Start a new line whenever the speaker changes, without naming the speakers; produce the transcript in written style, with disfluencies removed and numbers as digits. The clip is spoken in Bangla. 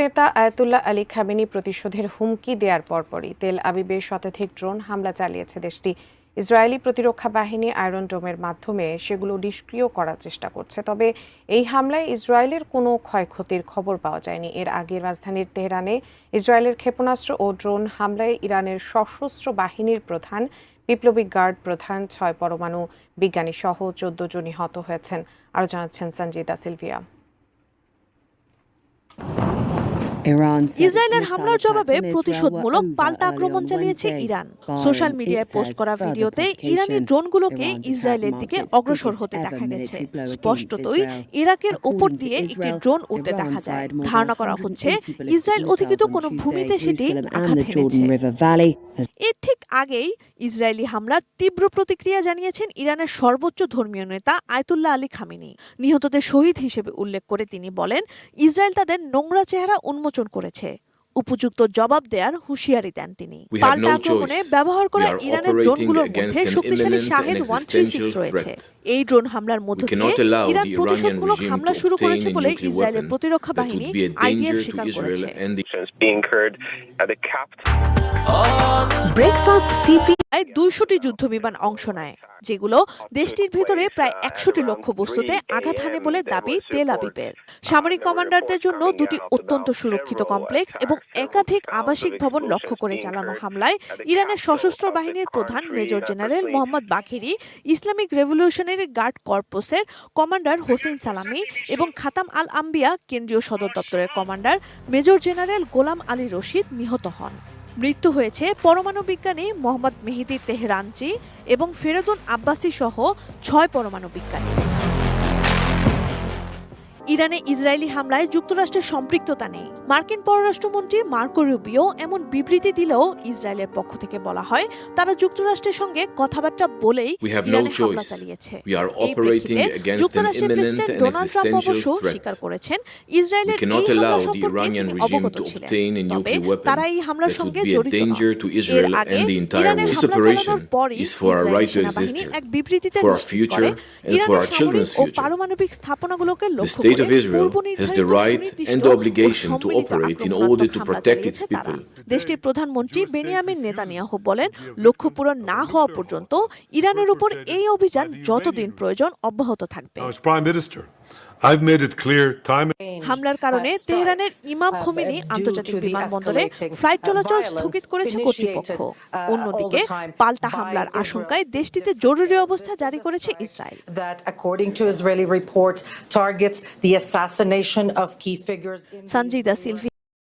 নেতা আয়াতুল্লাহ আলী খামেনি প্রতিশোধের হুমকি দেওয়ার পরপরই তেল আবিবে শতাধিক ড্রোন হামলা চালিয়েছে দেশটি। ইসরায়েলি প্রতিরক্ষা বাহিনী আয়রন ডোমের মাধ্যমে সেগুলো নিষ্ক্রিয় করার চেষ্টা করছে। তবে এই হামলায় ইসরায়েলের কোনো ক্ষয়ক্ষতির খবর পাওয়া যায়নি। এর আগে রাজধানীর তেহরানে ইসরায়েলের ক্ষেপণাস্ত্র ও ড্রোন হামলায় ইরানের সশস্ত্র বাহিনীর প্রধান, বিপ্লবী গার্ড প্রধান, 6 পরমাণু বিজ্ঞানী সহ 14 জন নিহত হয়েছেন। আরও জানাচ্ছেন সঞ্জিদা সিলভিয়া।
ইসরায়েলের হামলার জবাবে প্রতিশোধমূলক পাল্টা আক্রমণ চালিয়েছে ইরান। সোশ্যাল মিডিয়ায় পোস্ট করা ভিডিওতে ইরানি ড্রোনগুলোকে ইসরায়েলের দিকে অগ্রসর হতে দেখা গেছে। স্পষ্টতই ইরাকের ওপর দিয়ে একটি ড্রোন উঠতে দেখা যায়। ধারণা করা হচ্ছে ইসরায়েল অধিকৃত কোনো ভূমিতে সেটি আঘাত হেনেছে। এর ঠিক আগেই ইসরায়েলি হামলার তীব্র প্রতিক্রিয়া জানিয়েছেন ইরানের সর্বোচ্চ ধর্মীয় নেতা আয়াতুল্লাহ আলী খামেনি। নিহতদের শহীদ হিসেবে উল্লেখ করে তিনি বলেন, ইসরায়েল তাদের নোংরা চেহারা উন্মোচন করেছে। উপযুক্ত জবাব দেওয়ার হুঁশিয়ারি দেন তিনি। পাল্টা আক্রমণে ব্যবহার করা ইরানের ড্রোনগুলোর মধ্যে শক্তিশালী শাহেদ 136 রয়েছে। এই ড্রোন হামলার মধ্য দিয়ে ইরান প্রতিশোধমূলক হামলা শুরু করেছে বলে ইসরায়েলের প্রতিরক্ষা বাহিনী আইডিএফ স্বীকার করেছে। ব্রেকফাস্ট টিভি 200টি যুদ্ধবিমান অংশ নেয়, যেগুলো দেশটির ভেতরে প্রায় 100টি লক্ষ্য বস্তুতে আঘাত হানে বলে দাবি তেল আবিবের। সামরিক কমান্ডারদের জন্য 2টি অত্যন্ত সুরক্ষিত কমপ্লেক্স এবং একাধিক আবাসিক ভবন লক্ষ্য করে চালানো হামলায় ইরানের সশস্ত্র বাহিনীর প্রধান major general Mohammad Bagheri, Islamic revolutionary guard কর্পসের কমান্ডার হোসেন সালামি এবং খাতাম আল আম্বিয়া কেন্দ্রীয় সদর দপ্তরের commander major general Gholam Ali Rashid নিহত হন। মৃত্যু হয়েছে পরমাণু বিজ্ঞানী মোহাম্মদ মেহেদি তেহরানচি এবং ফেরদুন আব্বাসি সহ 6 পরমাণু বিজ্ঞানী। ইরানে ইসরায়েলি হামলায় যুক্তরাষ্ট্রের সম্পৃক্ততা নেই। মার্কিন পররাষ্ট্রমন্ত্রী মার্কো রুবিও এমন বিবৃতি দিলেও ইসরায়েলের পক্ষ থেকে বলা হয় তারা যুক্তরাষ্ট্রের সঙ্গে কথাবার্তা বলেই ইরানে হামলা চালিয়েছে। যুক্তরাষ্ট্রের প্রেসিডেন্ট ডোনাল্ড ট্রাম্প অবশ্য স্বীকার করেছেন ইসরায়েলের এই হামলা সম্পর্কে তিনি অবগত ছিলেন। তবে তারা এই হামলার সঙ্গে জড়িত নয়। এর আগে ইরানের হামলা চালানোর পরই ইসরায়েলি সেনাবাহিনী এক বিবৃতিতে নিশ্চিত করে ইরানের সামরিক ও পারমাণবিক স্থাপনাগুলোকে লক্ষ্য করে
The state of Israel has the right and the obligation to operate in order to protect its people.
দেশটির প্রধানমন্ত্রী বেনিয়ামিন নেতানিয়াহু বলেন, লক্ষ্য পূরণ না হওয়া পর্যন্ত ইরানের উপর এই অভিযান যতদিন প্রয়োজন অব্যাহত থাকবে। হামলার কারণে তেহরানের ইমাম খোমেনি আন্তর্জাতিক বিমানবন্দরে ফ্লাইট চলাচল স্থগিত করেছে কর্তৃপক্ষ। অন্যদিকে পাল্টা হামলার আশঙ্কায় দেশটিতে জরুরি অবস্থা জারি করেছে ইসরায়েল। সঞ্জিদা সিলভি।